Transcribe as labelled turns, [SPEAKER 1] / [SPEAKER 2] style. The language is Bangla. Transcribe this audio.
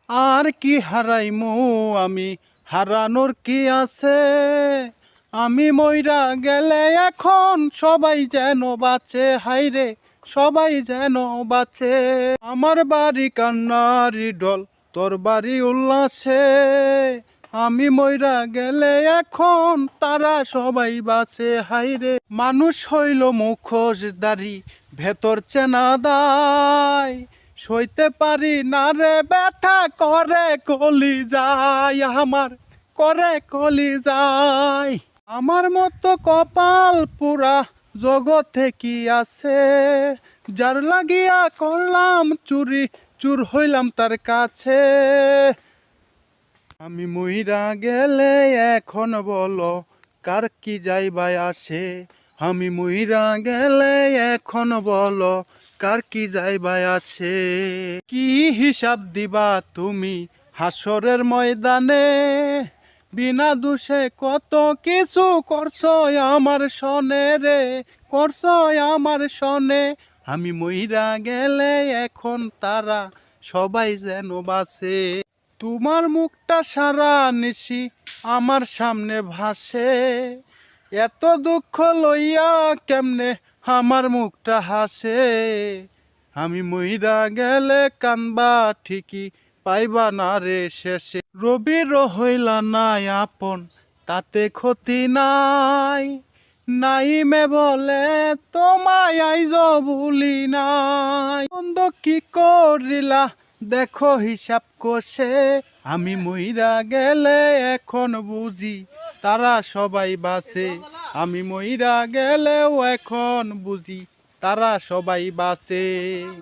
[SPEAKER 1] আর কি হারাইমু আমি, হারানোর কি আছে? আমি মইরা গেলে এখন সবাই যেন বাঁচে, হাইরে সবাই যেন বাঁচে। আমার বাড়ি কান্নারি ডল, তোর বাড়ি উল্লাসে। আমি মইরা গেলে এখন তারা সবাই বাঁচে, হাইরে। মানুষ হইল মুখোশধারী, ভেতর চেনা দায়। সইতে পারি না রে ব্যথা, করে কলি যায় আমার, করে কলি যায়। আমার মতো কপাল পুরা জগতে কি আছে? যার লাগিয়া করলাম চুরি, চুর হইলাম তার কাছে। আমি মইরা গেলে এখন বলো কার কি যাইবাই আসে? আমি মইরা গেলে এখন বলো কার কি যাইবাই আসে? কি হিসাব দিবা তুমি হাসরের ময়দানে? বিনা দোষে কত কিছু করছো আমার সনে রে, করছো আমার সনে। আমি মইরা গেলে এখন তারা সবাই যেন বাঁচে। তোমার মুখটা সারা নিশি আমার সামনে ভাসে। এত দুঃখ লইয়া কেমনে আমার মুখটা হাসে? আমি মইরা গেলে কানবা ঠিকই, পাইবা না রে শেষে। রবির হইলা নাই আপন, তাতে ক্ষতি নাই। নাইমে বলে তোমায় আইজ ভুলি নাই। বন্ধ কি করিলা দেখো হিসাব কষে? আমি মইরা গেলে এখন বুঝি তারা সবাই বাঁচে। আমি মইরা গেলেও এখন বুঝি তারা সবাই বাঁচে।